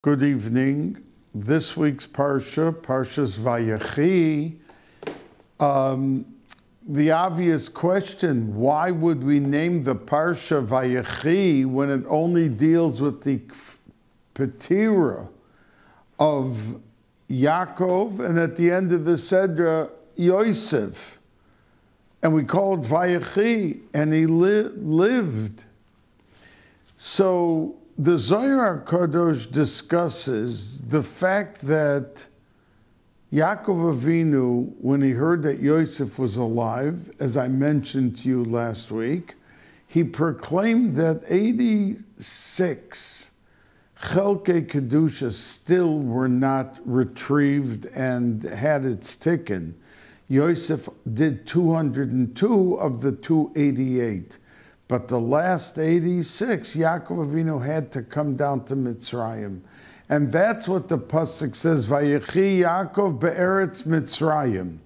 Good evening. This week's Parsha, Parshas Vayechi. The obvious question, why would we name the Parsha Vayechi when it only deals with the Petira of Yaakov and at the end of the Sedra, Yosef? And we call it Vayechi, and he lived. So the Zohar HaKadosh discusses the fact that Yaakov Avinu, when he heard that Yosef was alive, as I mentioned to you last week, he proclaimed that 86 Chelkei Kedusha still were not retrieved and had its tikkun. Yosef did 202 of the 288. But the last 86, Yaakov Avinu had to come down to Mitzrayim. And that's what the Pasuk says, Vayechi Yaakov be'eretz Mitzrayim.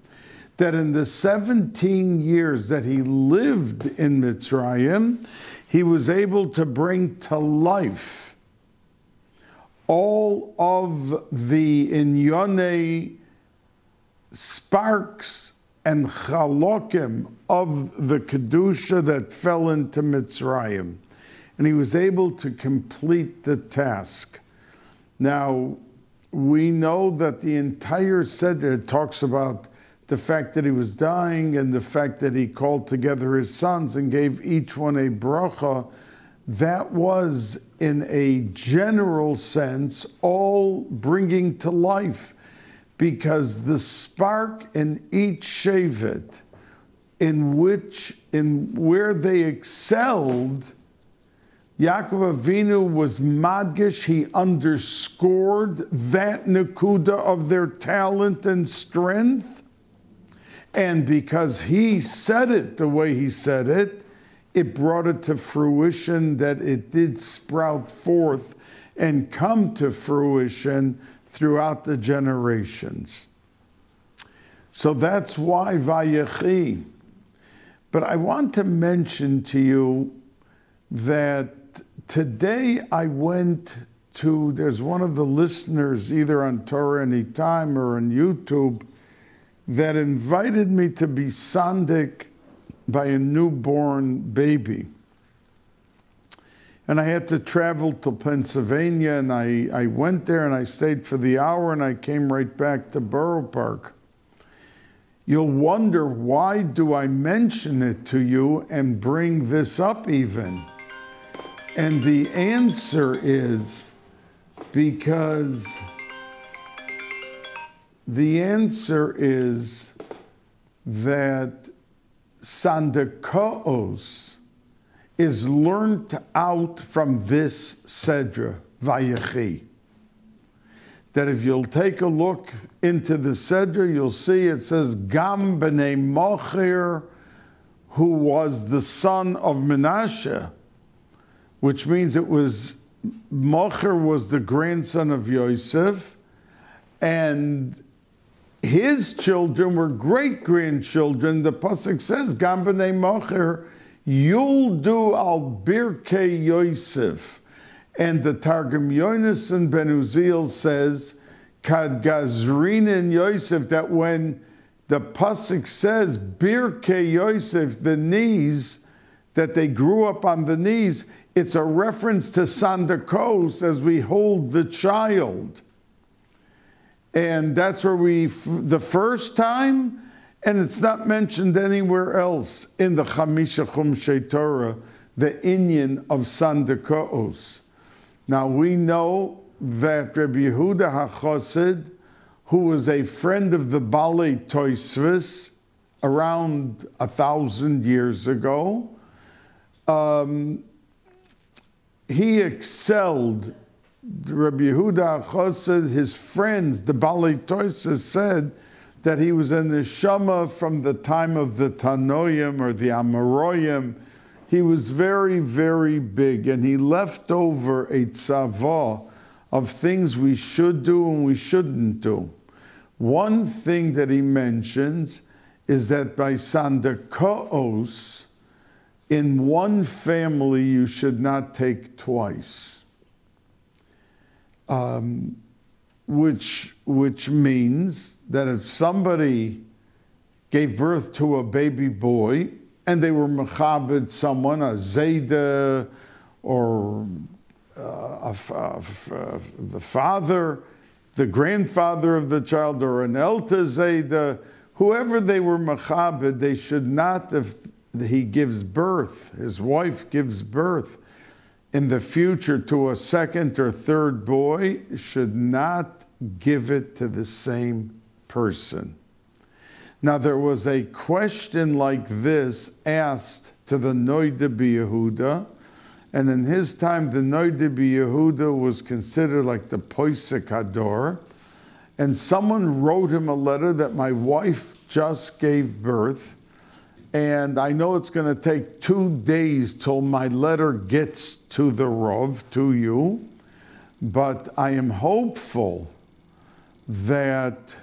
That in the 17 years that he lived in Mitzrayim, he was able to bring to life all of the Inyonei sparks and chalokim of the Kedusha that fell into Mitzrayim. And he was able to complete the task. Now, we know that the entire Seder talks about the fact that he was dying and the fact that he called together his sons and gave each one a bracha. That was, in a general sense, all bringing to life. Because the spark in each shevet, in where they excelled, Yaakov Avinu was madgish. He underscored that nekuda of their talent and strength, and because he said it the way he said it, it brought it to fruition that it did sprout forth and come to fruition throughout the generations. So that's why Vayechi. But I want to mention to you that today I went to, there's one of the listeners either on Torah Anytime or on YouTube that invited me to be sandik by a newborn baby. And I had to travel to Pennsylvania, and I went there and I stayed for the hour and I came right back to Borough Park. You'll wonder, why do I mention it to you and bring this up even? And the answer is because that Sandakaos is learned out from this Sedra, Vayechi. That if you'll take a look into the Sedra, you'll see it says, Gam b'nei Mocher, who was the son of Menashe, which means it was, Mocher was the grandson of Yosef, and his children were great-grandchildren. The Pasuk says, Gam b'nei Mocher, Yuldu al Birkei Yosef. And the Targum Yonasan ben Uziel says, Kad Gazrinin Yosef, that when the Pasuk says Birkei Yosef, the knees, that they grew up on the knees, it's a reference to Sandakos as we hold the child. And that's where the first time, and it's not mentioned anywhere else in the Chamisha Chumshei Torah, the inyan of Sandakaos. Now we know that Rabbi Yehuda HaChassid, who was a friend of the Balei Tosfos around 1,000 years ago, he excelled. Rabbi Yehuda HaChassid, his friends, the Balei Tosfos, said that he was in the Neshama from the time of the Tanoim or the Amoraim. He was very, very big, and he left over a tzavah of things we should do and we shouldn't do. One thing that he mentions is that by Sandakaos, in one family you should not take twice. which means that if somebody gave birth to a baby boy and they were mechabed someone, a zayda, or the father, the grandfather of the child, or an elta zayda, whoever they were mechabed, they should not, if he gives birth, his wife gives birth in the future to a second or third boy, should not give it to the same person. Now there was a question like this asked to the Noida B'Yehuda, and in his time the Noida B'Yehuda was considered like the Poisek Hador, and someone wrote him a letter that my wife just gave birth, and I know it's going to take 2 days till my letter gets to the Rav, to you, but I am hopeful that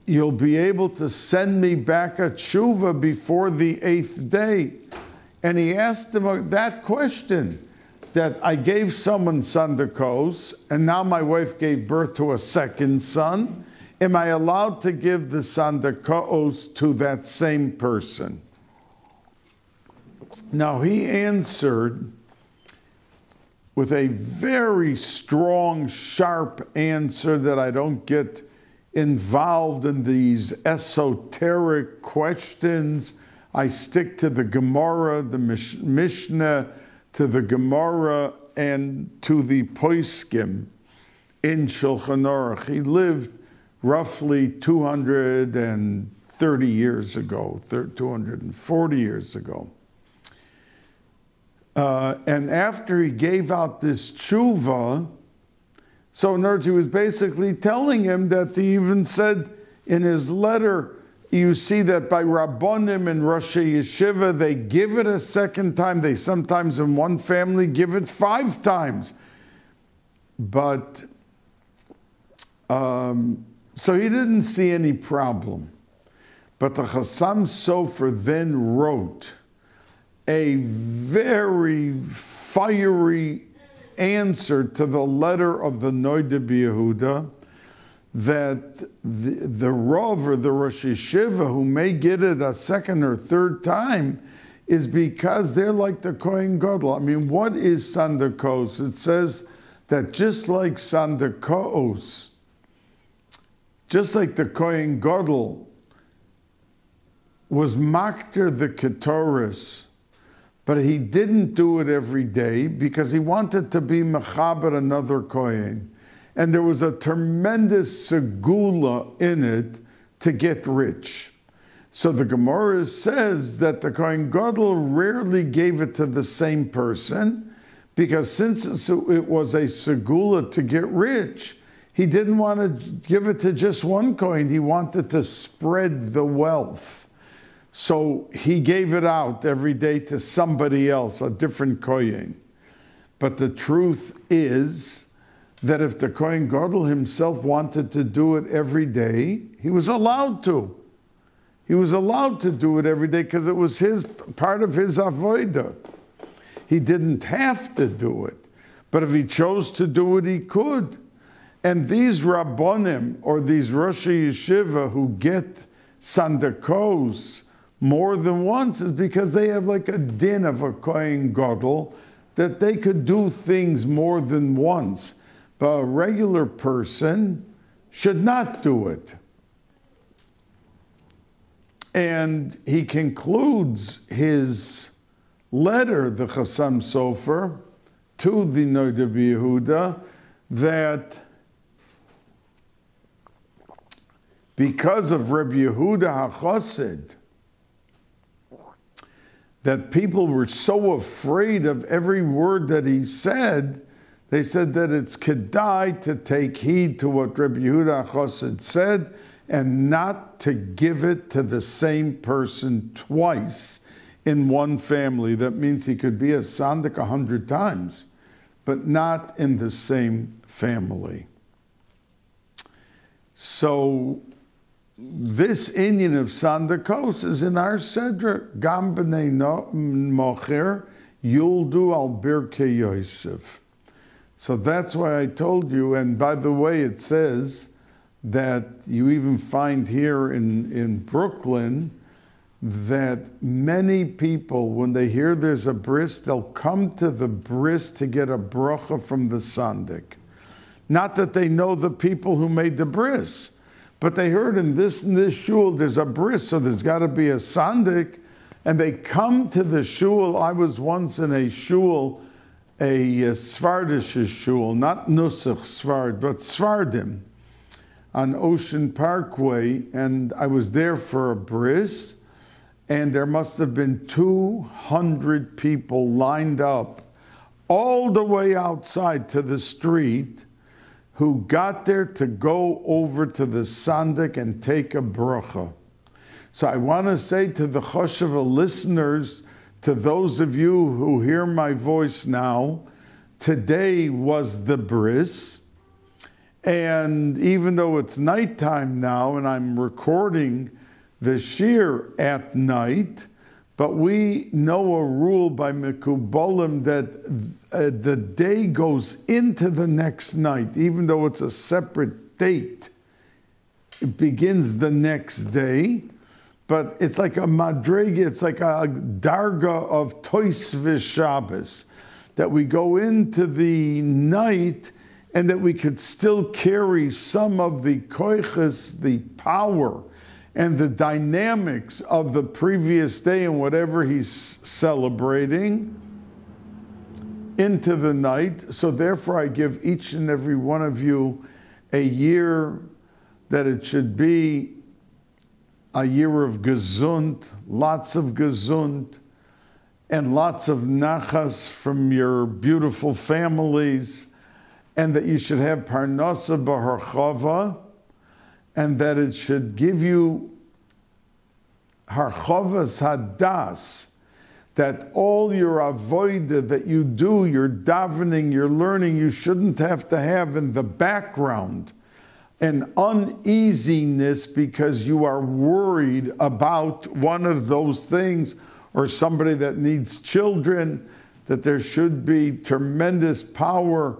you'll be able to send me back a tshuva before the 8th day. And he asked him that question, that I gave someone sandakos, and now my wife gave birth to a second son. Am I allowed to give the sandakos to that same person? Now he answered with a very strong, sharp answer that I don't get involved in these esoteric questions. I stick to the Gemara, the Mishnah, to the Gemara, and to the Poskim in Shulchan Aruch. He lived roughly 230 years ago, 240 years ago. And after he gave out this tshuva, so in other words, he was basically telling him that he even said in his letter, you see that by Rabbonim and Rosh Yeshiva, they give it a second time. They sometimes in one family give it 5 times. But, so he didn't see any problem. But the Chassam Sofer then wrote a very fiery answer to the letter of the Noida B'Yehuda, that the Rav or the Rosh Yeshiva who may get it a second or third time is because they're like the Kohen Gadol. I mean, what is Sandakos? It says that just like Sandakos, just like the Kohen Gadol was makter the Ketoris, but he didn't do it every day because he wanted to be mechaber another Kohen. And there was a tremendous segula in it to get rich. So the Gemara says that the Kohen Gadol rarely gave it to the same person because since it was a segula to get rich, he didn't want to give it to just one Kohen. He wanted to spread the wealth. So he gave it out every day to somebody else, a different Kohen. But the truth is that if the Kohen Gadol himself wanted to do it every day, he was allowed to. He was allowed to do it every day because it was his part of his avodah. He didn't have to do it. But if he chose to do it, he could. And these Rabbonim, or these Rosh Yeshiva who get Sandakos more than once, is because they have like a din of a Kohen Gadol that they could do things more than once. But a regular person should not do it. And he concludes his letter, the Chassam Sofer, to the Noida B'Yehuda, that because of Rabbi Yehuda HaChassid, that people were so afraid of every word that he said, they said that it's kedai to take heed to what Rabbi Yehuda HaChassid said and not to give it to the same person twice in one family. That means he could be a sandik 100 times, but not in the same family. So this inyan of sandakos is in our Sedra, Gam b'nei mocher yuldu al birkei Yosef. So that's why I told you, and by the way, it says that you even find here in Brooklyn that many people, when they hear there's a bris, they'll come to the bris to get a bracha from the sandik. Not that they know the people who made the bris, but they heard in this shul there's a bris, so there's got to be a sandik, and they come to the shul. I was once in a shul, a Svardish shul, not Nusach Svard, but Svardim, on Ocean Parkway, and I was there for a bris, and there must have been 200 people lined up all the way outside to the street who got there to go over to the sandik and take a bracha. So I want to say to the Chosheva listeners, to those of you who hear my voice now, today was the bris, and even though it's nighttime now and I'm recording the shir at night, but we know a rule by Mekubalim that the day goes into the next night, even though it's a separate date. It begins the next day, but it's like a madrega, it's like a darga of Toisvis Shabbos, that we go into the night and that we could still carry some of the koiches, the power, and the dynamics of the previous day and whatever he's celebrating into the night. So therefore I give each and every one of you a year that it should be a year of gesund, lots of gesund, and lots of nachas from your beautiful families, and that you should have parnasa b'harchava, and that it should give you harchavas hadas, that all your avoida that you do, your davening, your learning, you shouldn't have to have in the background an uneasiness because you are worried about one of those things, or somebody that needs children, that there should be tremendous power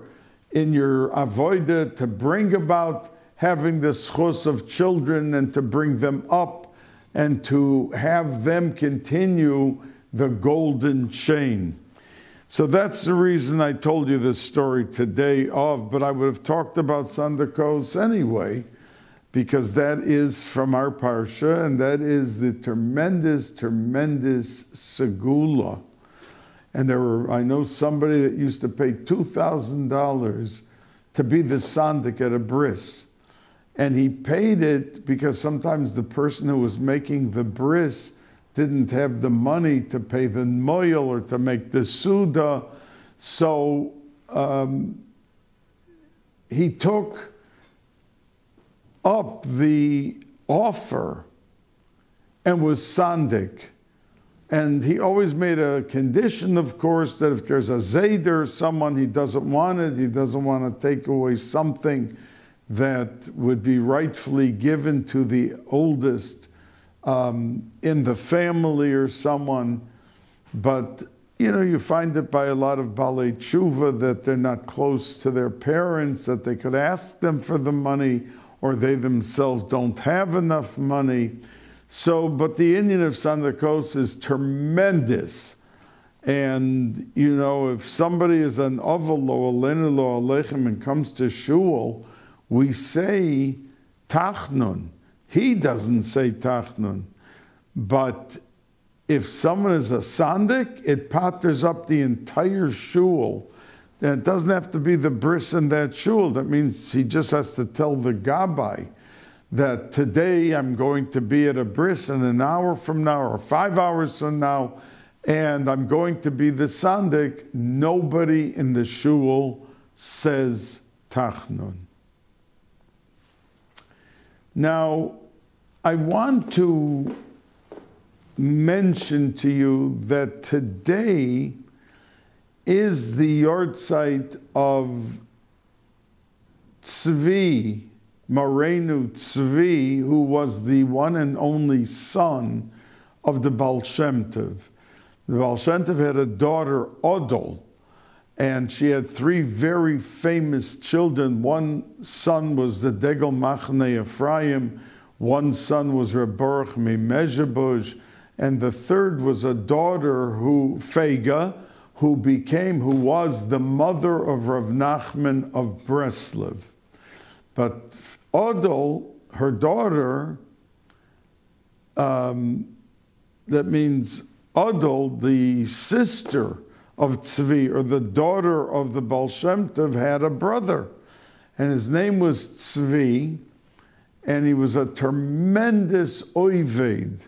in your avoida to bring about having the schos of children and to bring them up and to have them continue the golden chain. So that's the reason I told you this story today but I would have talked about Sandakos anyway, because that is from our parsha, and that is the tremendous, tremendous segula. And I know somebody that used to pay $2,000 to be the sandik at a bris. And he paid it because sometimes the person who was making the bris didn't have the money to pay the moyel or to make the suda. So he took up the offer and was sandik. And he always made a condition, of course, that if there's a zayder, someone he doesn't want it, he doesn't want to take away something that would be rightfully given to the oldest in the family or someone. But, you find it by a lot of Balei Tshuva that they're not close to their parents, that they could ask them for the money, or they themselves don't have enough money. So, but the Indian of Sandakos is tremendous. And, if somebody is an avalo, alenu lo alechem, and comes to shul, we say tachnun. He doesn't say tachnun. But if someone is a sandik, it patters up the entire shul. And it doesn't have to be the bris in that shul. That means he just has to tell the gabbai that today I'm going to be at a bris in an hour from now or 5 hours from now, and I'm going to be the sandik. Nobody in the shul says tachnun. Now, I want to mention to you that today is the yahrzeit of Tzvi, Morenu Tzvi, who was the one and only son of the Baal Shem Tov. The Baal Shem Tov had a daughter, Odol, And she had three very famous children. One son was the Degel Machne Ephraim, one son was Reb Baruch Mimezhebush, and the third was a daughter Fega, who was the mother of Rav Nachman of Breslov. But Odol, her daughter, that means Odol, the sister of Tzvi, or the daughter of the Baal Shem Tov, had a brother, and his name was Tzvi, and he was a tremendous oived.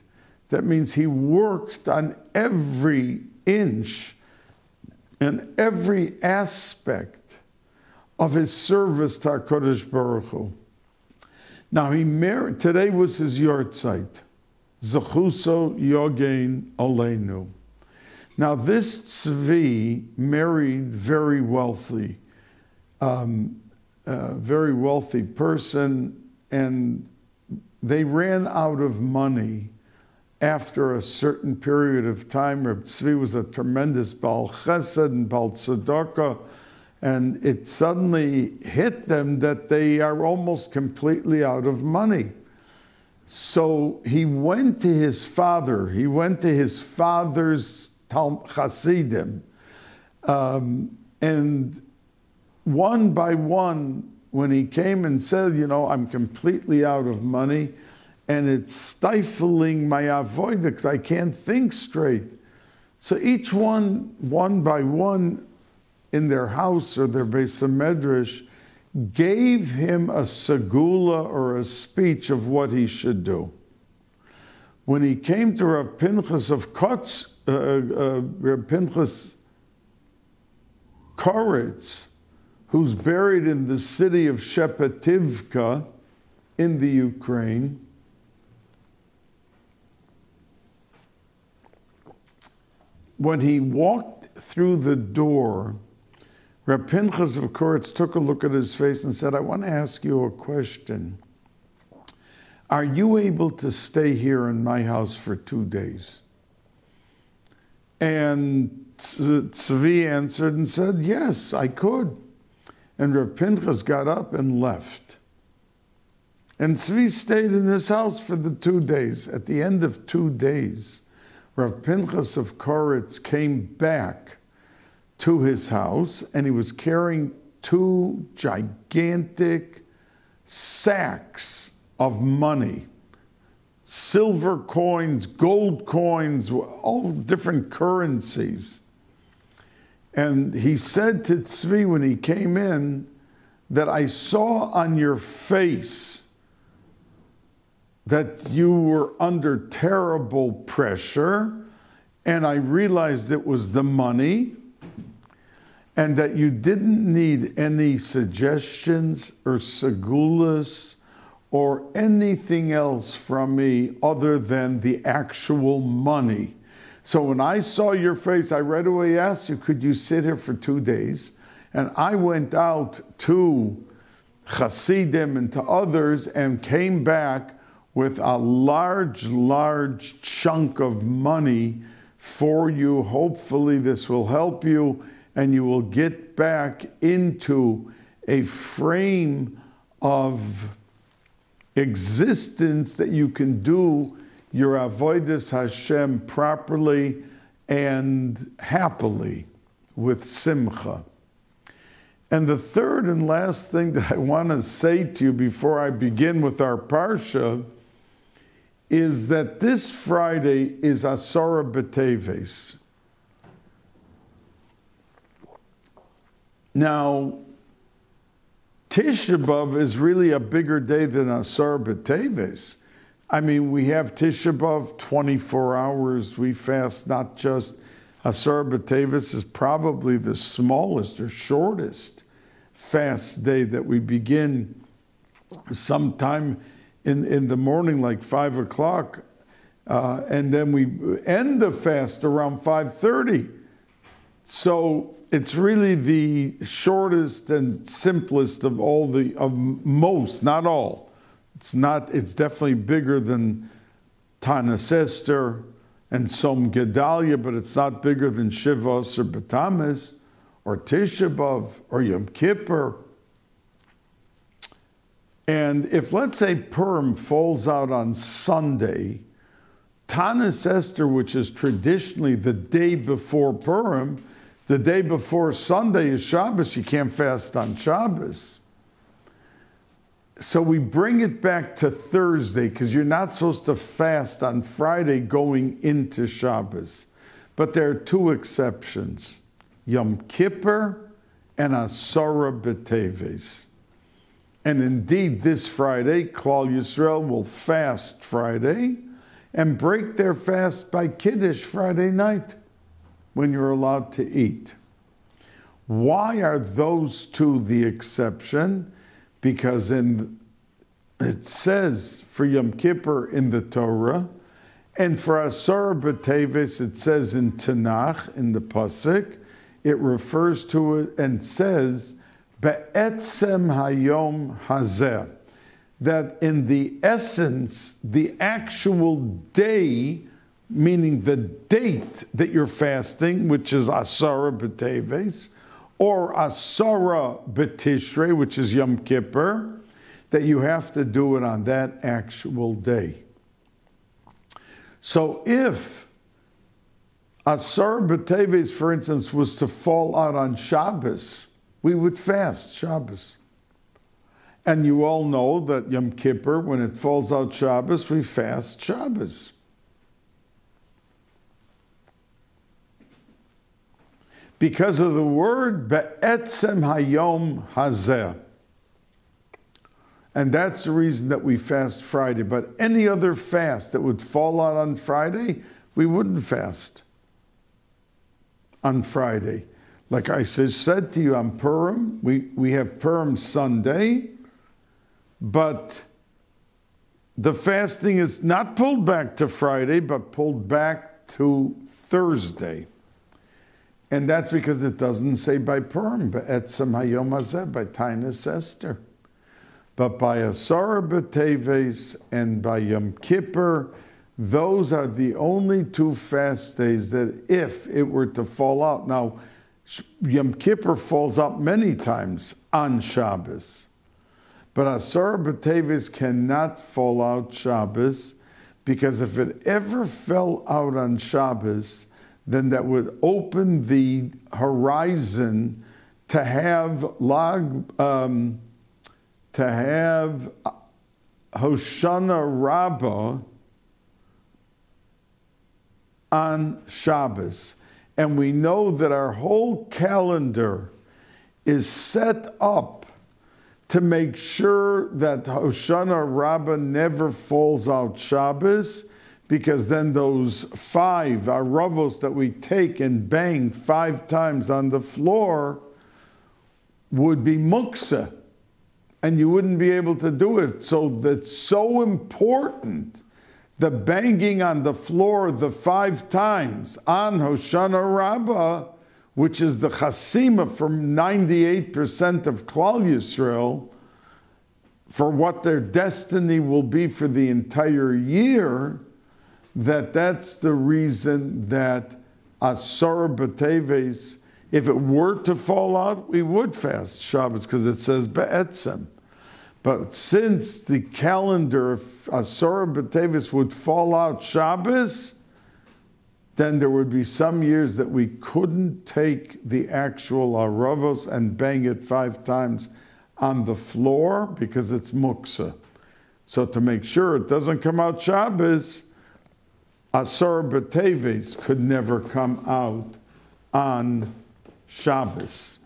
That means he worked on every inch and every aspect of his service to HaKadosh Baruch Hu. Now he married, today was his yahrzeit, Zechuso Yogein Aleinu. Now this Tzvi married very wealthy person, and they ran out of money after a certain period of time. Reb Tzvi was a tremendous Baal Chesed and Baal Tzedakah, and it suddenly hit them that they are almost completely out of money. So he went to his father. He went to his father's Hasidim, and one by one, when he came and said, I'm completely out of money, and it's stifling my avodah because I can't think straight. So each one by one, in their house or their Beis HaMedrash, gave him a segula or a speech of what he should do. When he came to Rav Pinchas of Rav Pinchas Koritz, who's buried in the city of Shepetivka in the Ukraine, when he walked through the door, Rav Pinchas of Koritz took a look at his face and said, I want to ask you a question. Are you able to stay here in my house for 2 days? And Tzvi answered and said, yes, I could. And Rav Pinchas got up and left. And Tzvi stayed in this house for the 2 days. At the end of 2 days, Rav Pinchas of Koritz came back to his house, and he was carrying 2 gigantic sacks of money, silver coins, gold coins, all different currencies. And he said to Tzvi when he came in that I saw on your face that you were under terrible pressure, and I realized it was the money, and that you didn't need any suggestions or segulas or anything else from me other than the actual money. So when I saw your face, I right away asked you, could you sit here for 2 days? And I went out to Hasidim and to others and came back with a large chunk of money for you. Hopefully this will help you, and you will get back into a frame of existence that you can do your avodas Hashem properly and happily with simcha. And the third and last thing that I want to say to you before I begin with our parsha is that this Friday is Asara B'Teves. Now, Tisha B'Av is really a bigger day than Asar B'Teves. I mean, we have Tisha B'Av 24 hours. We fast not just Asar B'Teves is probably the smallest or shortest fast day that we begin sometime in the morning, like 5 o'clock, and then we end the fast around 5:30. So it's really the shortest and simplest of most, not all. It's definitely bigger than Tanas Esther and Som Gedalia, but it's not bigger than Shivos or Batamis or Tisha B'Av, or Yom Kippur. And if, let's say, Purim falls out on Sunday, Tanis Esther, which is traditionally the day before Purim, the day before Sunday is Shabbos. You can't fast on Shabbos. So we bring it back to Thursday because you're not supposed to fast on Friday going into Shabbos. But there are two exceptions, Yom Kippur and Asara B'Teves. And indeed, this Friday, Klal Yisrael will fast Friday and break their fast by Kiddush Friday night when you're allowed to eat. Why are those two the exception? Because it says for Yom Kippur in the Torah, and for Asara B'Teves it says in Tanakh, in the Pasuk, it refers to it and says, Be'etzem Hayom Hazeh, that in the essence, the actual day, meaning the date that you're fasting, which is Asara B'Teves, or Asara B'Tishrei, which is Yom Kippur, that you have to do it on that actual day. So if Asara B'Teves, for instance, was to fall out on Shabbos, we would fast Shabbos. And you all know that Yom Kippur, when it falls out Shabbos, we fast Shabbos. Because of the word Be'etzem Hayom Hazeh. And that's the reason that we fast Friday. But any other fast that would fall out on Friday, we wouldn't fast on Friday. Like I said to you on Purim, we have Purim Sunday, but the fasting is not pulled back to Friday, but pulled back to Thursday. And that's because it doesn't say by Purim, Be'etzem Hayom Hazeh, by Tanis Esther. But by Asara B'Teves and by Yom Kippur, those are the only two fast days that if it were to fall out. Now, Yom Kippur falls out many times on Shabbos. But Asara B'Teves cannot fall out Shabbos, because if it ever fell out on Shabbos, then that would open the horizon to have Hoshana Rabbah on Shabbos. And we know that our whole calendar is set up to make sure that Hoshana Rabbah never falls out Shabbos, because then those 5 aravos that we take and bang 5 times on the floor would be muksa, and you wouldn't be able to do it. So that's so important, the banging on the floor the 5 times on Hoshana Rabbah, which is the chasima from 98% of Klal Yisrael, for what their destiny will be for the entire year, that's the reason that Asara B'Teves, if it were to fall out, we would fast Shabbos, because it says Be'etzem. But since the calendar of Asara B'Teves would fall out Shabbos, then there would be some years that we couldn't take the actual aravos and bang it 5 times on the floor, because it's muksa. So to make sure it doesn't come out Shabbos, Asara B'Teves could never come out on Shabbos.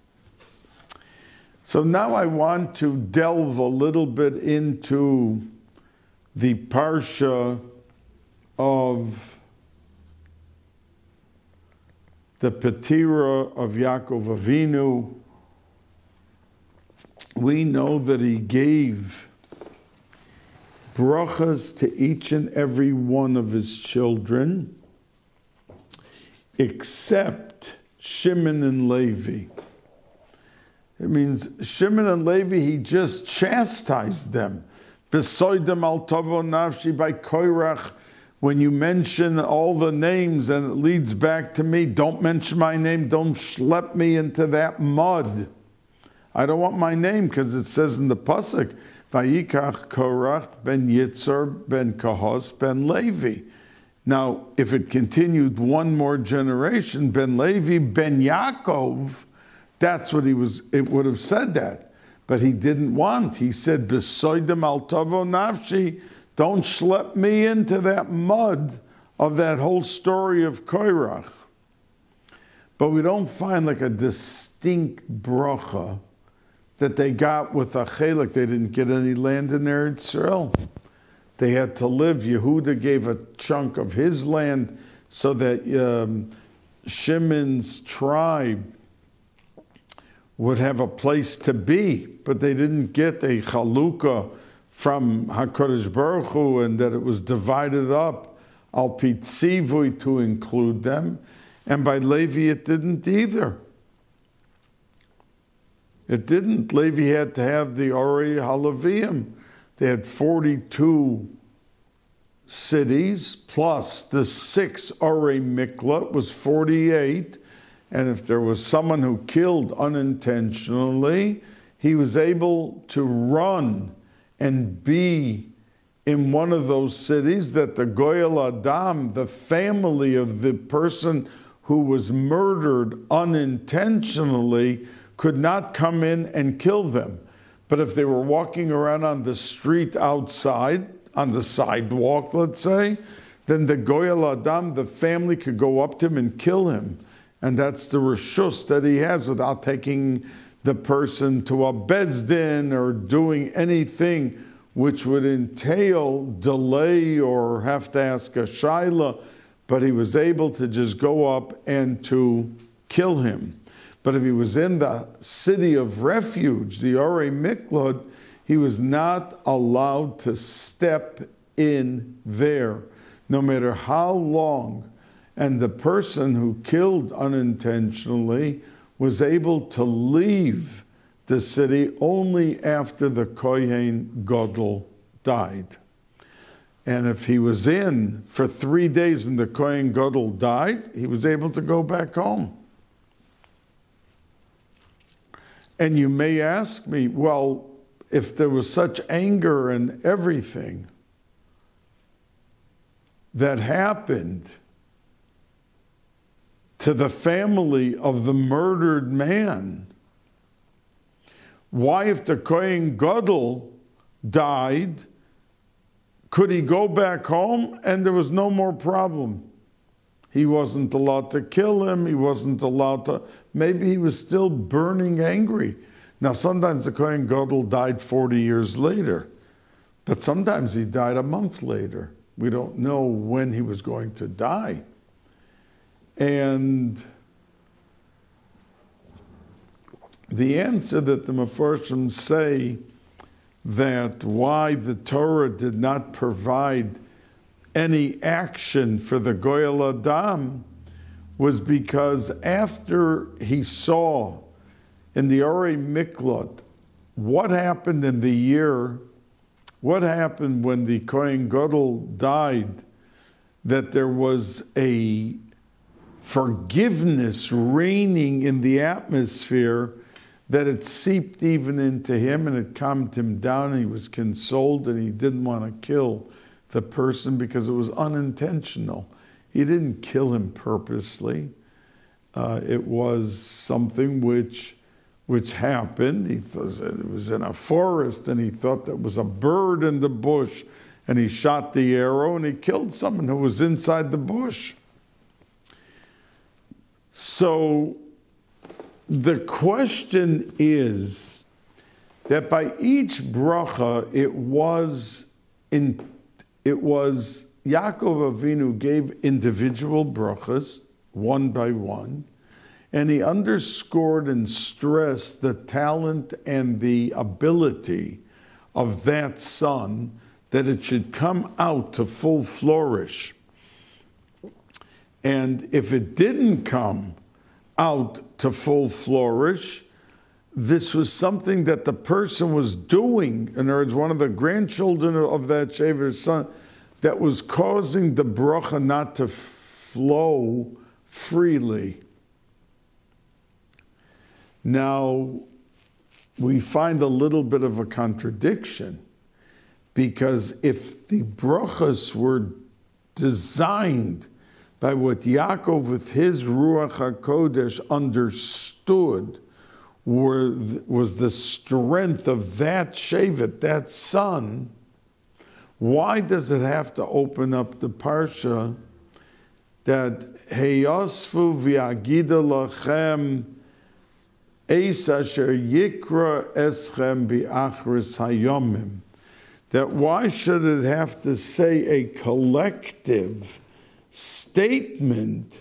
So now I want to delve a little bit into the parsha of the Petira of Yaakov Avinu. We know that he gave brachas to each and every one of his children, except Shimon and Levi. It means Shimon and Levi, he just chastised them. V'soidem al tovo nafshi, by Koirach, when you mention all the names and it leads back to me, don't mention my name, don't schlep me into that mud. I don't want my name because it says in the Pasuk, Vayikach Korach ben Yitzhar ben Kahos ben Levi. Now, if it continued one more generation, ben Levi ben Yaakov, that's what it would have said that. But he didn't want. He said, Besoidem al tavo nafshi, don't schlep me into that mud of that whole story of Korach. But we don't find like a distinct bracha that they got with a chelek. They didn't get any land in Eretz Yisrael. They had to live. Yehuda gave a chunk of his land so that Shimon's tribe would have a place to be, but they didn't get a chalukah from HaKadosh Baruch Hu, and that it was divided up al pi tzivui to include them, and by Levi it didn't either. It didn't. Levi had to have the Orei HaLeviim. They had 42 cities, plus the 6 Orei Miklat was 48. And if there was someone who killed unintentionally, he was able to run and be in one of those cities that the Goyal Adam, the family of the person who was murdered unintentionally, could not come in and kill them. But if they were walking around on the street outside, on the sidewalk, let's say, then the Goyal Adam, the family, could go up to him and kill him. And that's the reshus that he has without taking the person to a bezdin or doing anything which would entail delay or have to ask a shaila. But he was able to just go up and to kill him. But if he was in the city of refuge, the Orei Miklat, he was not allowed to step in there, no matter how long. And the person who killed unintentionally was able to leave the city only after the Kohen Gadol died. And if he was in for 3 days and the Kohen Gadol died, he was able to go back home. And you may ask me, well, if there was such anger and everything that happened to the family of the murdered man, why, if the Kohen Gadol died, could he go back home and there was no more problem? He wasn't allowed to kill him. He wasn't allowed to. Maybe he was still burning angry. Now, sometimes the Kohen Gadol died 40 years later, but sometimes he died a month later. We don't know when he was going to die. And the answer that the Mefarshim say that why the Torah did not provide any action for the Goyal Adam was because after he saw in the Orei Miklat what happened in the year, what happened when the Kohen Gadol died, that there was a forgiveness reigning in the atmosphere, that it seeped even into him and it calmed him down, and he was consoled, and he didn't want to kill the person because it was unintentional. He didn't kill him purposely. It was something which happened. He thought it was in a forest, and he thought that was a bird in the bush, and he shot the arrow and he killed someone who was inside the bush. So the question is that by each bracha, it was Yaakov Avinu gave individual brachas, one by one, and he underscored and stressed the talent and the ability of that son, that it should come out to full flourish. And if it didn't come out to full flourish, this was something that the person was doing. In other words, one of the grandchildren of that Shaver's son, that was causing the bracha not to flow freely. Now, we find a little bit of a contradiction, because if the brachas were designed by what Yaakov with his Ruach HaKodesh understood was the strength of that Shevet, that son, why does it have to open up the Parsha that Heyosfu v'yagida lachem eis asher yikra eschem bi'achris hayomim? That why should it have to say a collective statement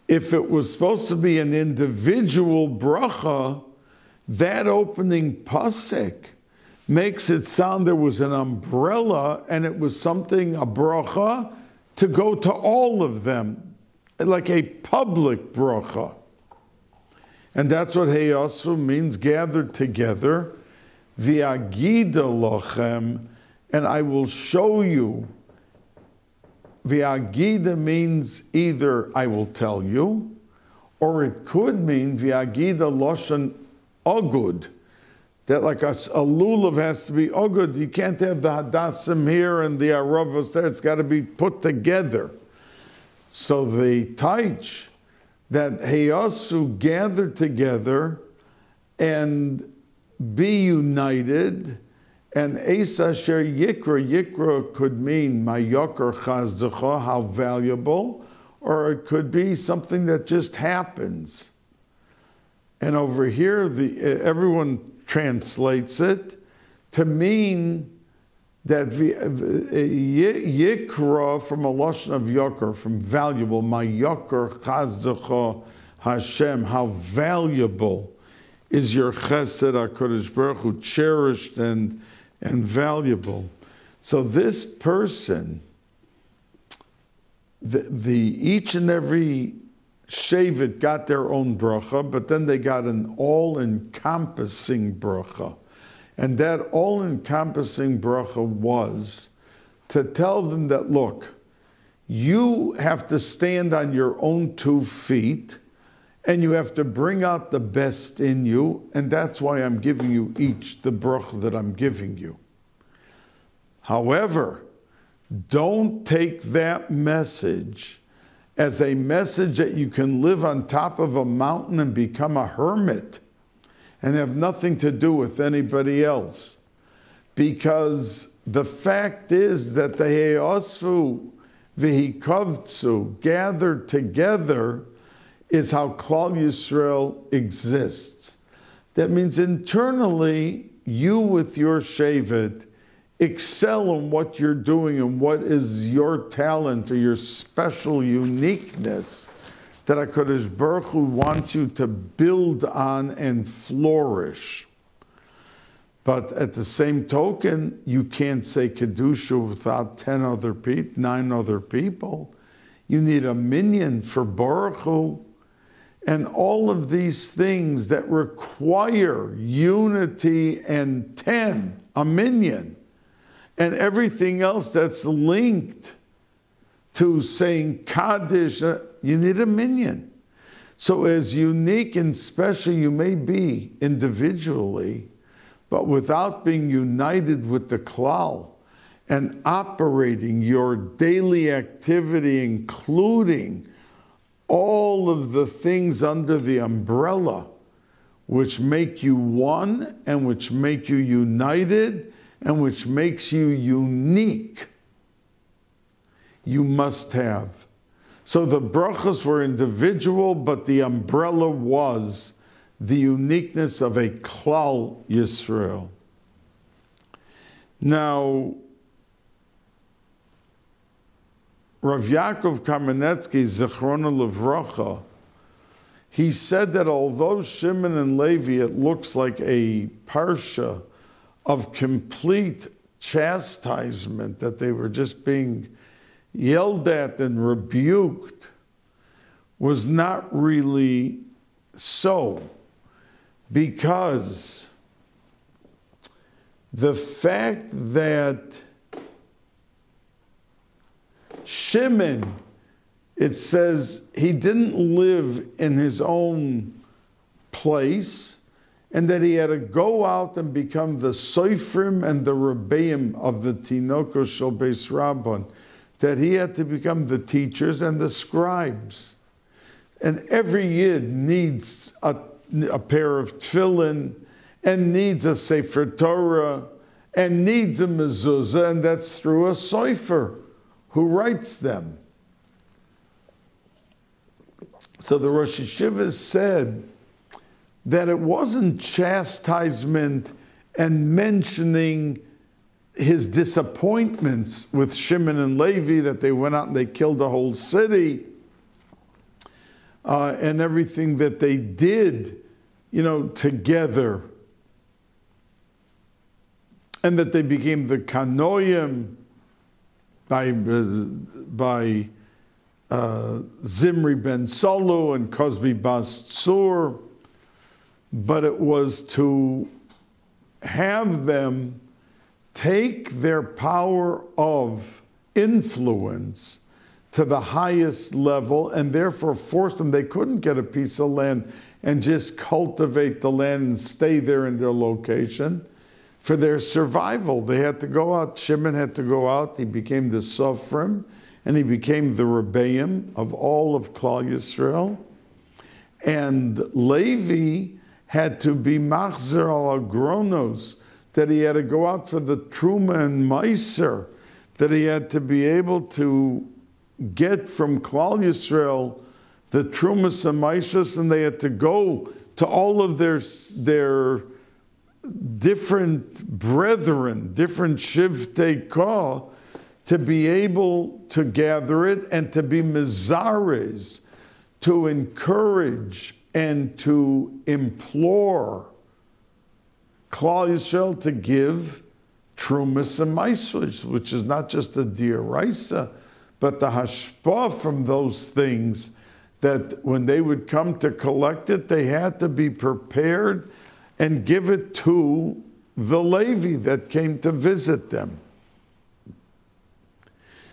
if it was supposed to be an individual bracha? That opening pasuk makes it sound there was an umbrella and it was something, a bracha, to go to all of them, like a public bracha. And that's what Heyasu means, gathered together, v'yagida lochem, and I will show you. V'yagida means either I will tell you, or it could mean v'yagida loshen ogud, that like a lulav has to be ogud. You can't have the hadassim here and the aravos there. It's got to be put together. So the taich that heyasu gathered together and be united, and eis asher yikra could mean mayokar chazdecha, how valuable, or it could be something that just happens. And over here, everyone translates it to mean that yikra from a lashon of yokar, from valuable, mayokar chazdecha Hashem, how valuable is your chesed HaKadosh Baruch Hu, cherished and valuable. So this person, each and every Shevet got their own bracha, but then they got an all-encompassing bracha. And that all-encompassing bracha was to tell them that, look, you have to stand on your own 2 feet, and you have to bring out the best in you, and that's why I'm giving you each the bracha that I'm giving you. However, don't take that message as a message that you can live on top of a mountain and become a hermit and have nothing to do with anybody else. Because the fact is that the Heosfu v'hikovtsu, gathered together, is how Klal Yisrael exists. That means internally, you with your Shevet excel in what you're doing and what is your talent or your special uniqueness that HaKadosh Baruch Hu wants you to build on and flourish. But at the same token, you can't say Kedusha without 9 other people. You need a minyan for Baruch Hu. And all of these things that require unity and 10, a minyan, and everything else that's linked to saying Kaddish, you need a minyan. So as unique and special you may be individually, but without being united with the klal and operating your daily activity, including all of the things under the umbrella which make you one and which make you united and which makes you unique, you must have. So the brachas were individual, but the umbrella was the uniqueness of a Klal Yisrael. Now, Rav Yaakov Kamenetsky, Zechrona Levracha, he said that although Shimon and Levi, it looks like a parsha of complete chastisement, that they were just being yelled at and rebuked, was not really so, because the fact that Shimon, it says he didn't live in his own place, and that he had to go out and become the Soifrim and the Rebbeim of the Tinokos Shel Beis Rabban, that he had to become the teachers and the scribes. And every Yid needs a pair of tefillin, and needs a Sefer Torah, and needs a mezuzah, and that's through a sofer who writes them. So the Rosh Yeshiva said that it wasn't chastisement and mentioning his disappointments with Shimon and Levi, that they went out and they killed a whole city, and everything that they did, together, and that they became the Kanoim by Zimri ben Solu and Cosbi bas Tzur, but it was to have them take their power of influence to the highest level, and therefore force them. They couldn't get a piece of land and just cultivate the land and stay there in their location. For their survival, they had to go out. Shimon had to go out. He became the Sofrim, and he became the Rebbeim of all of Klal Yisrael. And Levi had to be Machzer al Agronos, that he had to go out for the Truma and Meiser, that he had to be able to get from Klal Yisrael the Trumas and Meisers, and they had to go to all of their different brethren, different Shivtei Kah, to be able to gather it and to be Mizares, to encourage and to implore Klal Yisrael to give Trumas and Meisers, which is not just the Dioraisa, but the Hashpah from those things, that when they would come to collect it, they had to be prepared and give it to the Levi that came to visit them.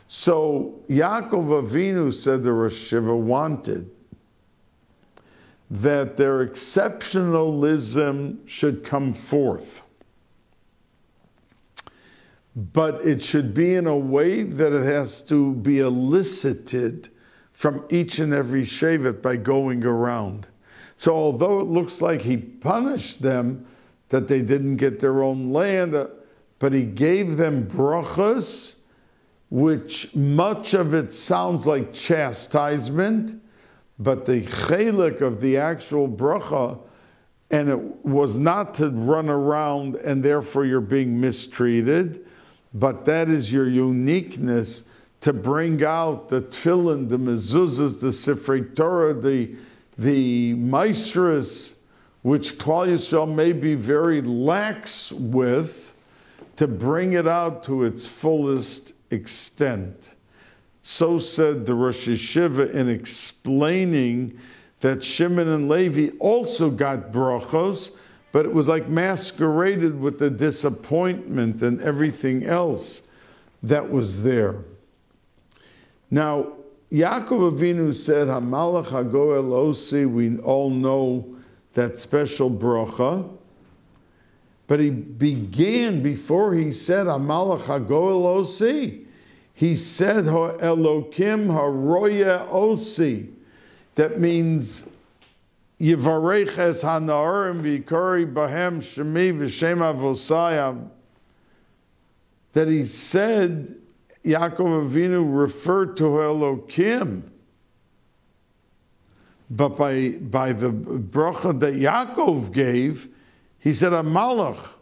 So Yaakov Avinu, said the Rosh Yeshiva, wanted that their exceptionalism should come forth. But it should be in a way that it has to be elicited from each and every shevet by going around. So although it looks like he punished them, that they didn't get their own land, but he gave them brachas, which much of it sounds like chastisement, but the chelik of the actual bracha, and it was not to run around and therefore you're being mistreated, but that is your uniqueness to bring out the tefillin, the mezuzahs, the sifrei Torah, the maestras, which Klal Yisrael may be very lax with, to bring it out to its fullest extent. So said the Rosh Yeshiva in explaining that Shimon and Levi also got brachos, but it was like masqueraded with the disappointment and everything else that was there. Now, Yaakov Avinu said, Hamalach Hagoel Osi, we all know that special bracha, but he began, before he said Hamalach Hagoel Osi, he said Elokim Haroya Osi. That means Yivarech es Hanaorim Vikori Bahem Shemi V'Shem Avosai. That he said, Yaakov Avinu referred to Elokim, but by the bracha that Yaakov gave, he said a malach.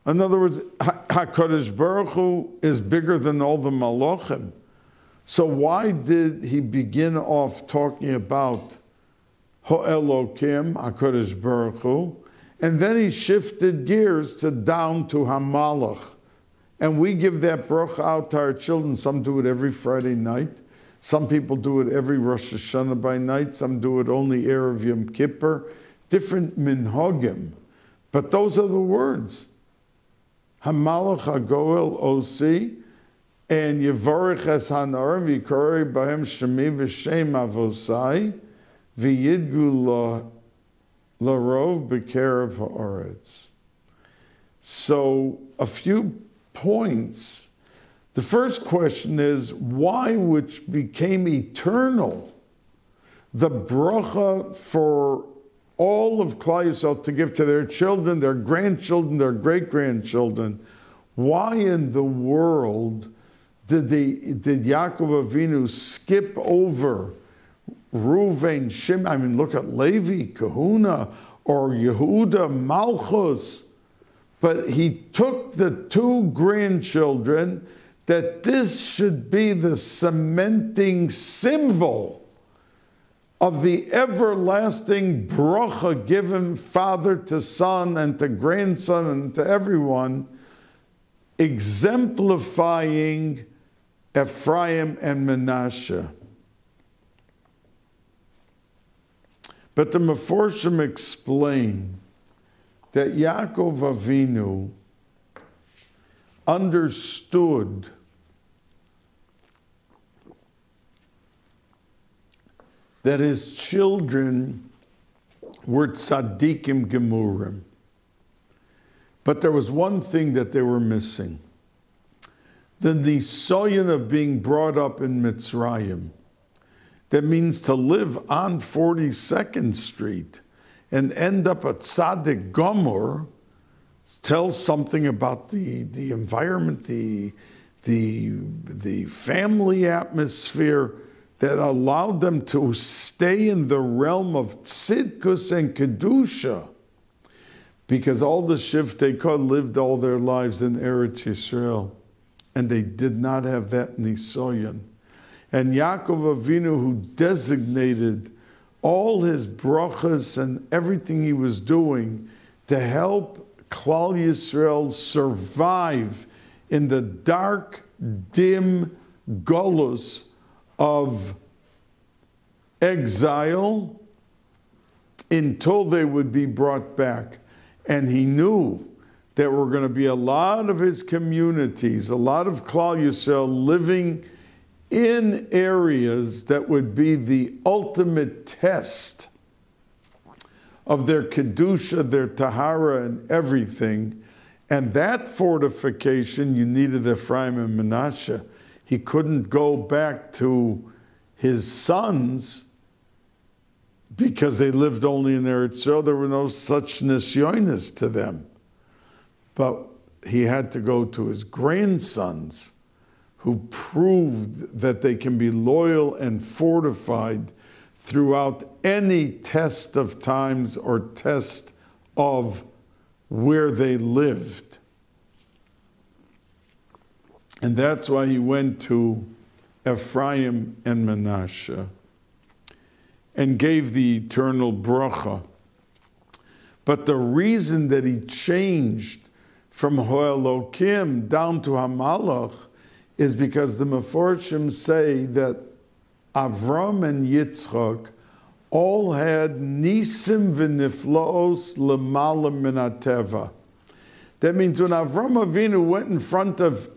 In other words, HaKadosh Baruch Hu is bigger than all the malachim. So why did he begin off talking about Ho'elokim, HaKadosh Baruch Hu, and then he shifted gears down to Hamalach? And we give that bracha out to our children. Some do it every Friday night. Some people do it every Rosh Hashanah by night. Some do it only Erev Yom Kippur. Different minhagim. But those are the words. Hamalach HaGoel Osi, and Yevorech Es Hanarim Yikorei Bahem Shemi V'Shem Avosai V'Yidgu Larov B'Kerev Ha'aretz. So, a few points. The first question is, why, which became eternal, the bracha for all of Klal Yisrael to give to their children, their grandchildren, their great-grandchildren, why in the world did Yaakov Avinu skip over Reuven, Shimon? I mean, look at Levi, Kahuna, or Yehuda, Malchus. But he took the two grandchildren, that this should be the cementing symbol of the everlasting bracha given father to son and to grandson and to everyone, exemplifying Ephraim and Manasseh. But the Meforshim explain that Yaakov Avinu understood that his children were tzaddikim gemurim. But there was one thing that they were missing. The nisoyon of being brought up in Mitzrayim. That means to live on 42nd Street and end up at Tzaddik Gomor tells something about the environment, the family atmosphere that allowed them to stay in the realm of tzidkus and kedusha, because all the Shiftei Kod lived all their lives in Eretz Yisrael, and they did not have that nisoyon. And Yaakov Avinu, who designated all his brachas and everything he was doing to help Klal Yisrael survive in the dark, dim golus of exile until they would be brought back. And he knew there were going to be a lot of his communities, a lot of Klal Yisrael living in areas that would be the ultimate test of their kedusha, their tahara, and everything. And that fortification, you needed Ephraim and Manasseh. He couldn't go back to his sons because they lived only in Eretz Yisrael. There were no such nisyonis to them. But he had to go to his grandsons, who proved that they can be loyal and fortified throughout any test of times or test of where they lived. And that's why he went to Ephraim and Manasseh and gave the eternal bracha. But the reason that he changed from Ho'elokim down to Hamalach is because the Meforshim say that Avram and Yitzchak all had nisim v'niflaos l'mala min hateva. That means when Avram Avinu went in front of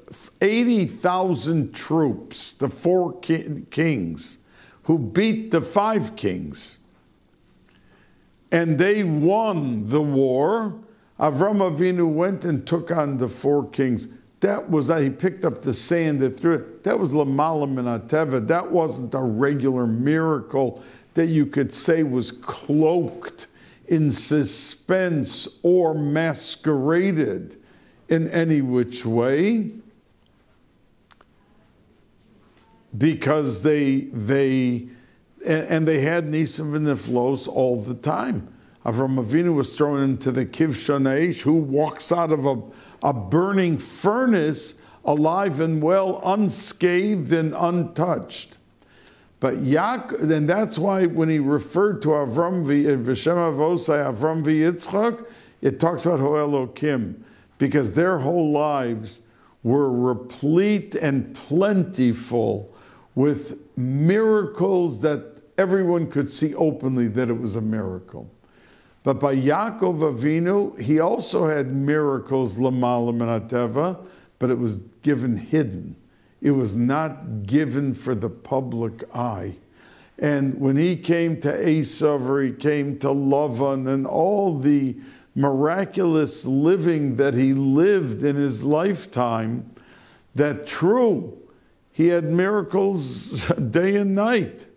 80,000 troops, the 4 kings, who beat the 5 kings, and they won the war, Avram Avinu went and took on the 4 kings. That was that he picked up the sand and threw it. That was l'mala min hateva. That wasn't a regular miracle that you could say was cloaked in suspense or masqueraded in any which way, because they had nisim v'niflos all the time. Avram Avinu was thrown into the Kivshon Aish, who walks out of a burning furnace alive and well, unscathed and untouched. But Yaakov, and that's why when he referred to Avram v'Shem Avosai, Avram v'Yitzchak, it talks about Ho'elokim, because their whole lives were replete and plentiful with miracles that everyone could see openly that it was a miracle. But by Yaakov Avinu, he also had miracles, Lamala min hateva, but it was given hidden. It was not given for the public eye. And when he came to Esav, or he came to Lavan, and all the miraculous living that he lived in his lifetime, that true, he had miracles day and night.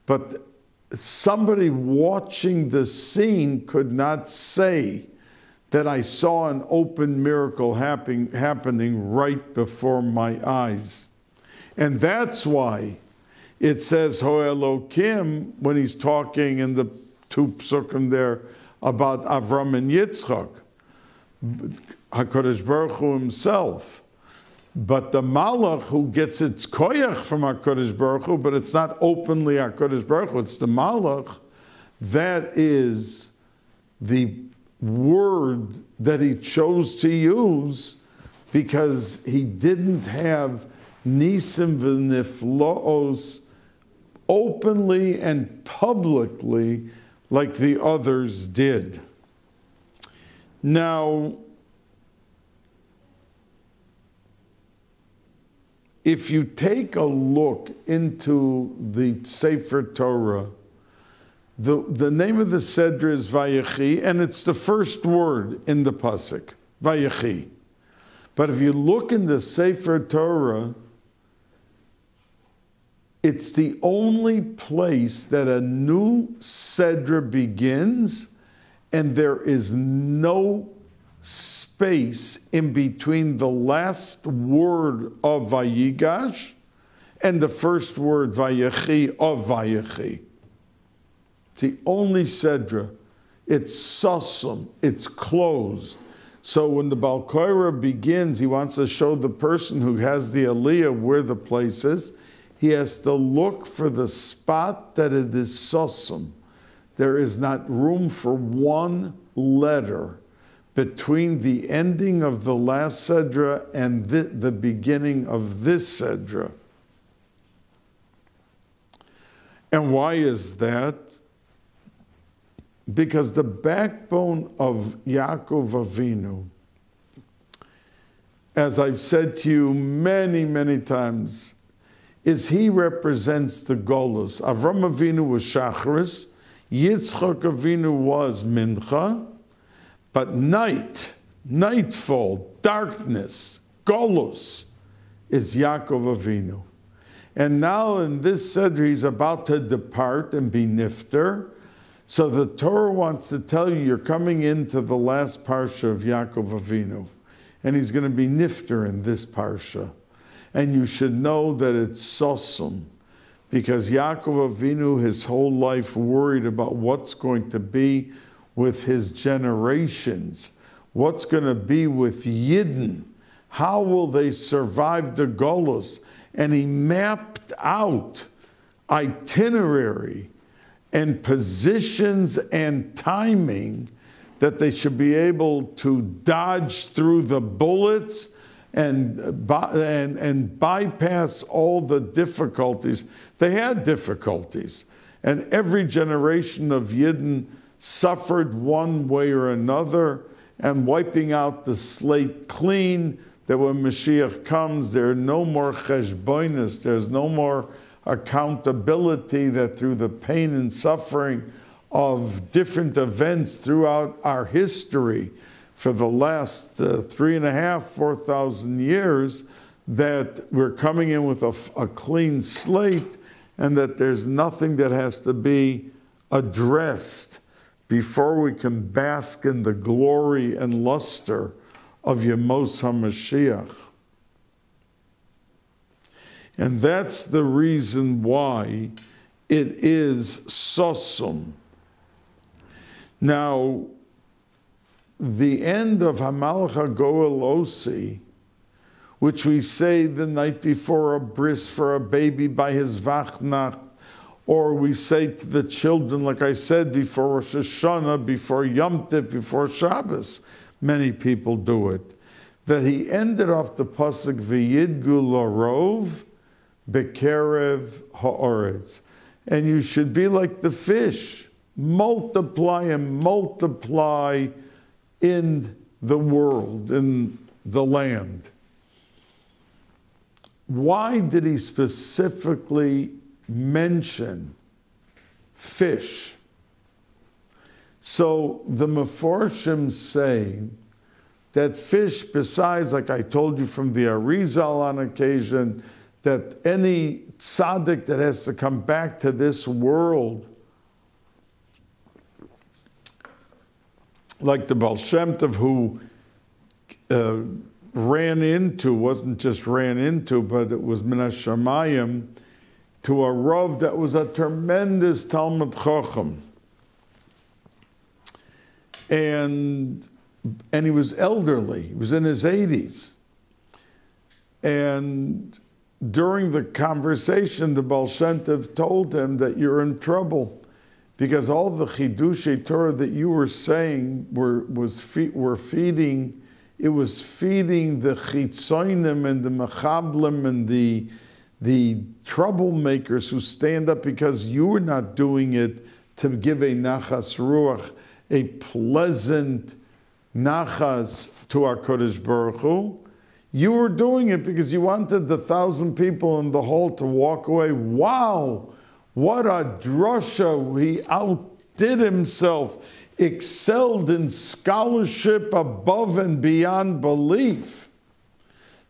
But somebody watching the scene could not say that I saw an open miracle happening right before my eyes. And that's why it says, Ho Elokim, when he's talking in the two psukim there about Avram and Yitzchak, HaKadosh Baruch Hu himself. But the Malach who gets its koyach from HaKadosh Baruch Hu, but it's not openly HaKadosh Baruch Hu, it's the Malach, that is the word that he chose to use because he didn't have Nisim v'niflaos openly and publicly like the others did. Now, if you take a look into the Sefer Torah, the name of the Sedra is Vayechi, and it's the first word in the Pasuk, Vayechi. But if you look in the Sefer Torah, it's the only place that a new Sedra begins, and there is no space in between the last word of Vayigash and the first word Vayechi of Vayechi. It's the only Sedra. It's sasum. It's closed. So when the Baal Korah begins, he wants to show the person who has the Aliyah where the place is. He has to look for the spot that it is sasum. There is not room for one letter between the ending of the last Sedra and the beginning of this Sedra. And why is that? Because the backbone of Yaakov Avinu, as I've said to you many, many times, is he represents the Golus. Avram Avinu was Shacharis, Yitzchak Avinu was Mincha, but nightfall, darkness, Golus is Yaakov Avinu. And now in this Sedra, he's about to depart and be Nifter. So the Torah wants to tell you you're coming into the last Parsha of Yaakov Avinu. And he's going to be Nifter in this Parsha. And you should know that it's Sosum. Because Yaakov Avinu, his whole life, worried about what's going to be with his generations. What's going to be with Yidden? How will they survive the Golus? And he mapped out itinerary and positions and timing that they should be able to dodge through the bullets and bypass all the difficulties. They had difficulties, and every generation of Yidden suffered one way or another, and wiping out the slate clean, that when Mashiach comes, there are no more cheshbonis, there's no more accountability, that through the pain and suffering of different events throughout our history for the last 3,500, 4,000 years, that we're coming in with a clean slate, and that there's nothing that has to be addressed before we can bask in the glory and luster of Yemos HaMashiach. And that's the reason why it is Sosum. Now, the end of Hamalach HaGoel Osi, which we say the night before a bris for a baby by his Vachnach, or we say to the children, like I said, before Rosh Hashanah, before Yom Tov, before Shabbos, many people do it, that he ended off the pasuk V'yidgu larov bekerev ha'oretz. And you should be like the fish. multiply and multiply in the world, in the land. Why did he specifically mention fish? So the Meforshim say that fish, besides, like I told you from the Arizal on occasion, that any tzaddik that has to come back to this world, like the Baal Shem Tov, who wasn't just ran into, but it was Min HaShamayim, to a Rav that was a tremendous Talmud Chacham. And he was elderly. He was in his 80s. And during the conversation, the Baal Shem Tov told him that you're in trouble because all the Chidushei Torah that you were saying were feeding. It was feeding the Chitzonim and the Mechablim and the troublemakers who stand up because you were not doing it to give a nachas ruach, a pleasant nachas to our Kodesh Baruch Hu. You were doing it because you wanted the 1,000 people in the hall to walk away. Wow, what a drasha. He outdid himself, excelled in scholarship above and beyond belief.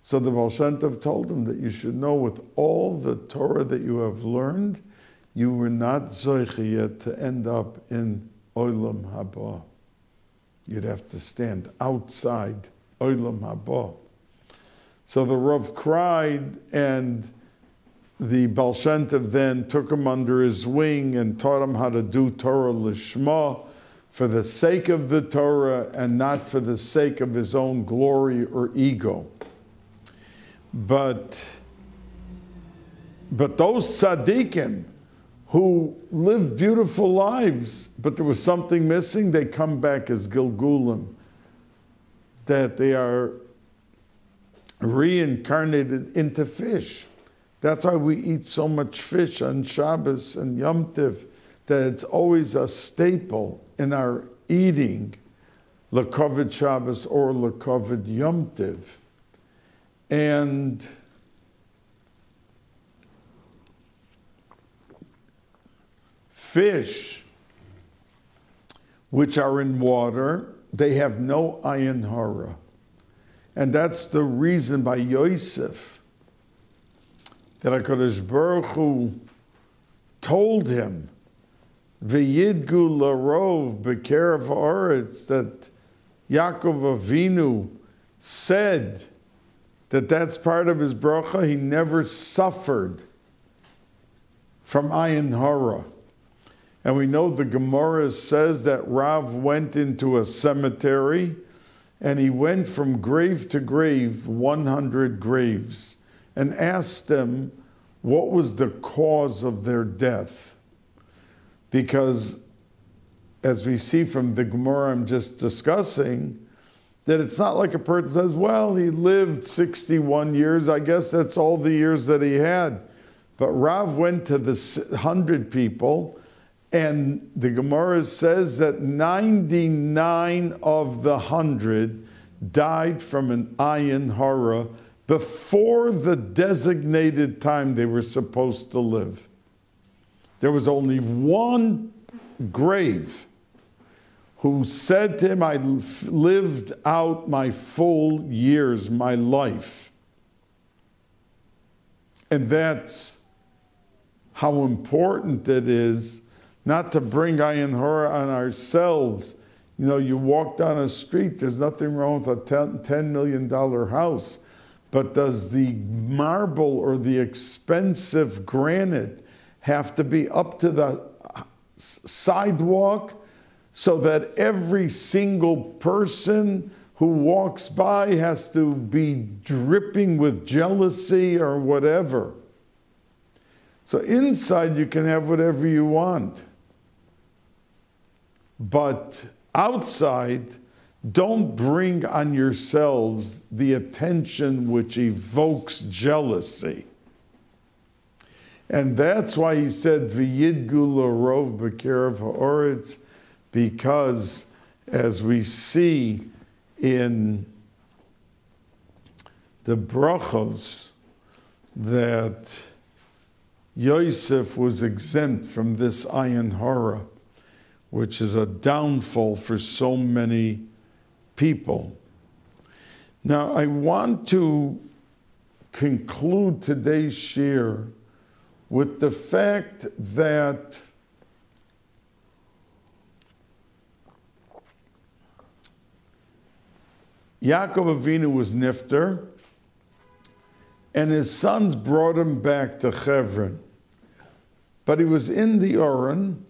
So the Baal Shem Tov told him that you should know with all the Torah that you have learned, you were not zoiche yet to end up in Olam Haba. You'd have to stand outside Olam Haba. So the Rav cried, and the Baal Shem Tov then took him under his wing and taught him how to do Torah Lishma for the sake of the Torah and not for the sake of his own glory or ego. But those tzaddikim who lived beautiful lives, but there was something missing, they come back as Gilgulim, that they are reincarnated into fish. That's why we eat so much fish on Shabbos and Yom Tov, that it's always a staple in our eating, L'Koved Shabbos or L'Koved Yom Tov. And fish, which are in water, they have no ayin hara. And that's the reason by Yosef that HaKadosh Baruch Hu told him, V'yidgu larov b'kerev haaretz, that Yaakov Avinu said that that's part of his bracha. He never suffered from ayin hara. And we know the Gemara says that Rav went into a cemetery and he went from grave to grave, 100 graves, and asked them what was the cause of their death. Because, as we see from the Gemara I'm just discussing, that it's not like a person says, well, he lived 61 years, I guess that's all the years that he had. But Rav went to the 100 people, and the Gemara says that 99 of the 100 died from an ayin hara before the designated time they were supposed to live. There was only one grave who said to him, I lived out my full years, my life. And that's how important it is not to bring ayin hara on ourselves. You know, you walk down a street, there's nothing wrong with a $10 million house, but does the marble or the expensive granite have to be up to the sidewalk so that every single person who walks by has to be dripping with jealousy or whatever? So inside you can have whatever you want. But outside, don't bring on yourselves the attention which evokes jealousy. And that's why he said, V'yidgu l'rov b'kerev ha'oretz, because as we see in the brachos, that Yosef was exempt from this ayin hara, which is a downfall for so many people. Now, I want to conclude today's shir with the fact that Yaakov Avinu was nifter, and his sons brought him back to Hebron. But he was in the Oren,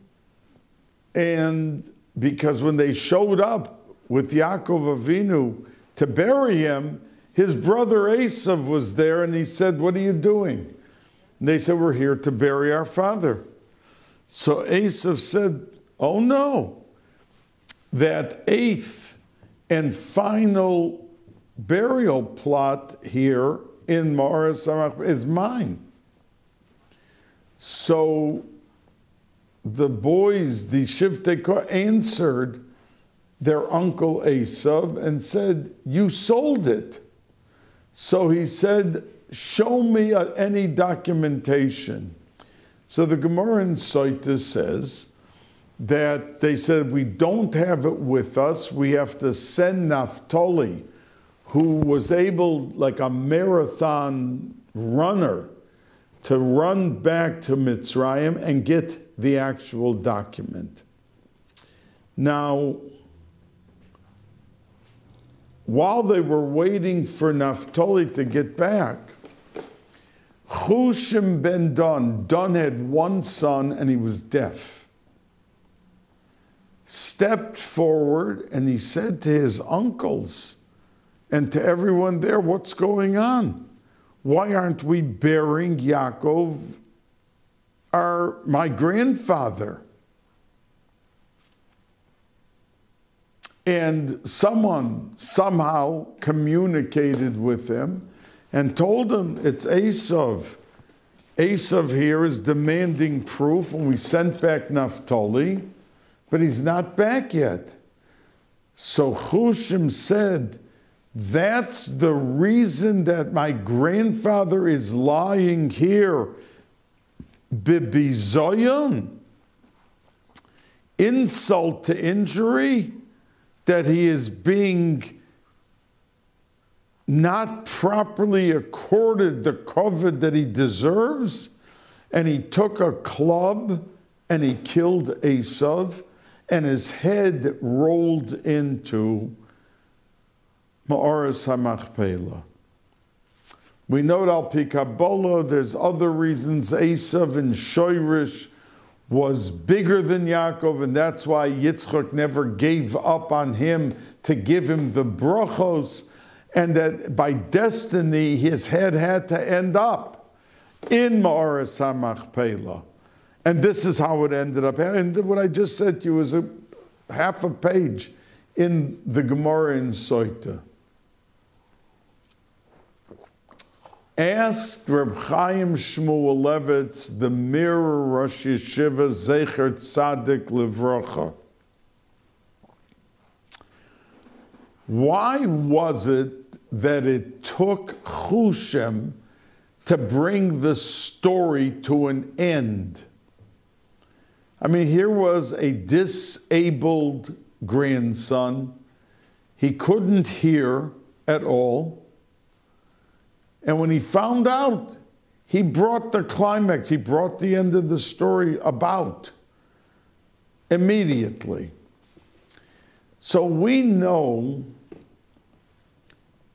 and because when they showed up with Yaakov Avinu to bury him, his brother Esav was there, and he said, "What are you doing?" And they said, "We're here to bury our father." So Esav said, "Oh no, that eighth and final burial plot here in Ma'aras Samach is mine." So the boys, the Shiftei Korah, answered their uncle Esav and said, "You sold it." So he said, "Show me any documentation." So the Gemara in Soita says that they said, "We don't have it with us. We have to send Naphtali, who was able, like a marathon runner, to run back to Mitzrayim and get the actual document." Now, while they were waiting for Naphtali to get back, Chushim ben Don had one son and he was deaf, stepped forward and he said to his uncles and to everyone there, "What's going on? Why aren't we burying Yaakov, my grandfather?" And someone somehow communicated with him and told him, "It's Esav. Esav here is demanding proof, and we sent back Naphtali, but he's not back yet." So Chushim said, "That's the reason that my grandfather is lying here. Bibizoyon, insult to injury, that he is being not properly accorded the kavod that he deserves." And he took a club and he killed Esav, and his head rolled into Ma'aras HaMachpelah. We know that Al Pi Kabbalah, there's other reasons. Esav in Shoirish was bigger than Yaakov, and that's why Yitzchak never gave up on him to give him the brachos, and that by destiny his head had to end up in Ma'aras HaMachpelah. And this is how it ended up. And what I just said to you was half a page in the Gemara in Soita. Asked Reb Chaim Shmuelevitz, the Mirror Rosh Yeshiva Zecher Tzadik Livrocha, why was it that it took Chushem to bring the story to an end? I mean, here was a disabled grandson. He couldn't hear at all. And when he found out, he brought the climax, he brought the end of the story about immediately. So we know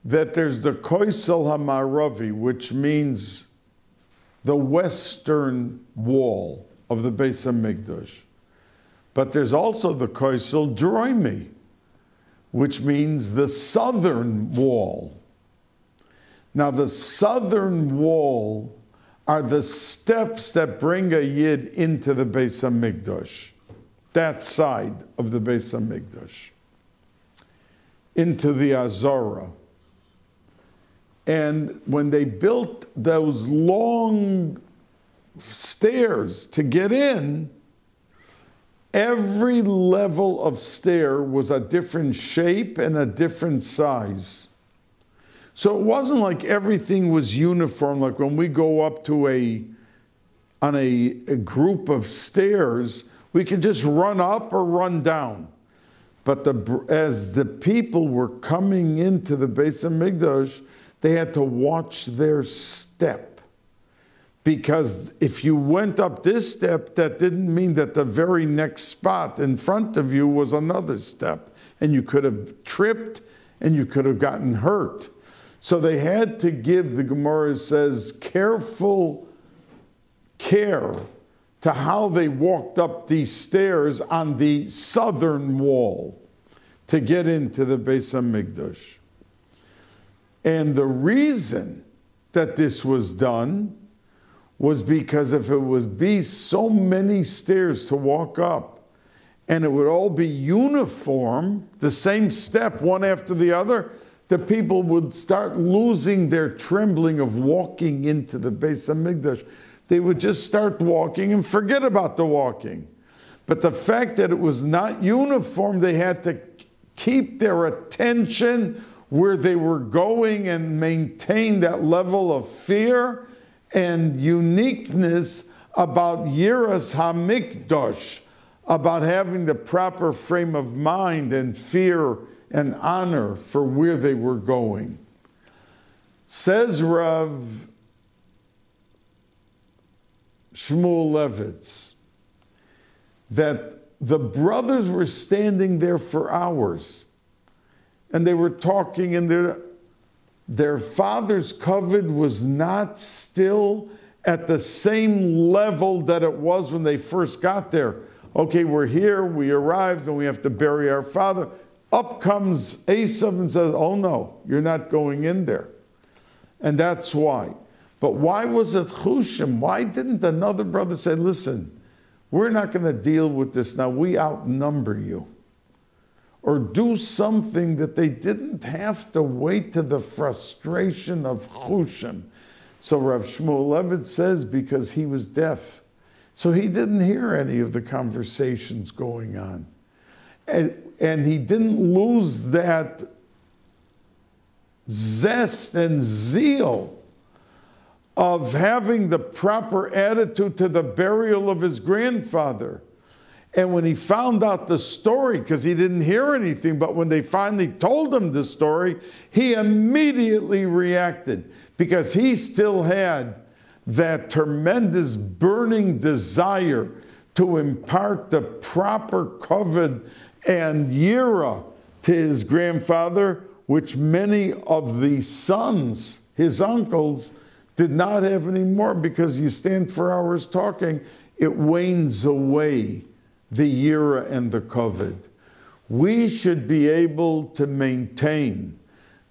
that there's the Koisel HaMaravi, which means the western wall of the Beis HaMikdash. But there's also the Koisel Droimi, which means the southern wall. Now, the southern wall are the steps that bring a Yid into the Beis HaMikdash, that side of the Beis HaMikdash, into the Azorah. And when they built those long stairs to get in, every level of stair was a different shape and a different size. So it wasn't like everything was uniform, like when we go up to on a group of stairs, we could just run up or run down. But as the people were coming into the Beis HaMikdash, they had to watch their step. Because if you went up this step, that didn't mean that the very next spot in front of you was another step. And you could have tripped and you could have gotten hurt. So they had to give, the Gemara says, careful care to how they walked up these stairs on the southern wall to get into the Beis HaMikdash. And the reason that this was done was because if it would be so many stairs to walk up, and it would all be uniform, the same step one after the other, the people would start losing their trembling of walking into the Beis HaMikdash. They would just start walking and forget about the walking. But the fact that it was not uniform, they had to keep their attention where they were going and maintain that level of fear and uniqueness about Yiras HaMikdash, about having the proper frame of mind and fear and honor for where they were going. Says Rav Shmuel Levitz that the brothers were standing there for hours and they were talking, and their father's kavod was not still at the same level that it was when they first got there. Okay, we're here, we arrived, and we have to bury our father. Up comes Esav and says, oh no, you're not going in there. And that's why. But why was it Chushim? Why didn't another brother say, listen, we're not going to deal with this now, we outnumber you? Or do something that they didn't have to wait to the frustration of Chushim. So Rav Shmuel Levitz says because he was deaf. So he didn't hear any of the conversations going on. And he didn't lose that zest and zeal of having the proper attitude to the burial of his grandfather. And when he found out the story, because he didn't hear anything, but when they finally told him the story, he immediately reacted because he still had that tremendous burning desire to impart the proper kavod and yira to his grandfather, which many of the sons, his uncles, did not have anymore, because you stand for hours talking, it wanes away, the yira and the kavod. We should be able to maintain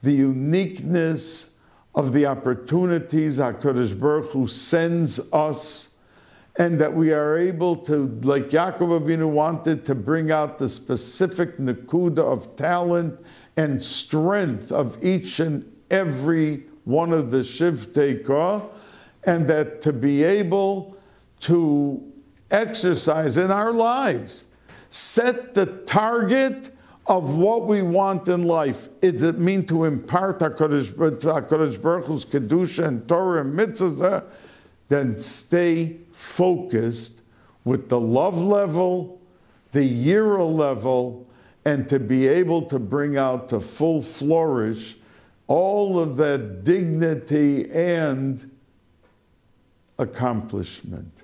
the uniqueness of the opportunities HaKadosh Baruch Hu sends us, and that we are able to, like Yaakov Avinu wanted, to bring out the specific nekuda of talent and strength of each and every one of the Shivtei Kah, and that to be able to exercise in our lives, set the target of what we want in life. Does it mean to impart HaKadosh Baruch Hu's Kedusha and Torah and mitzvahs? Then stay focused with the love level, the yira level, and to be able to bring out to full flourish all of that dignity and accomplishment.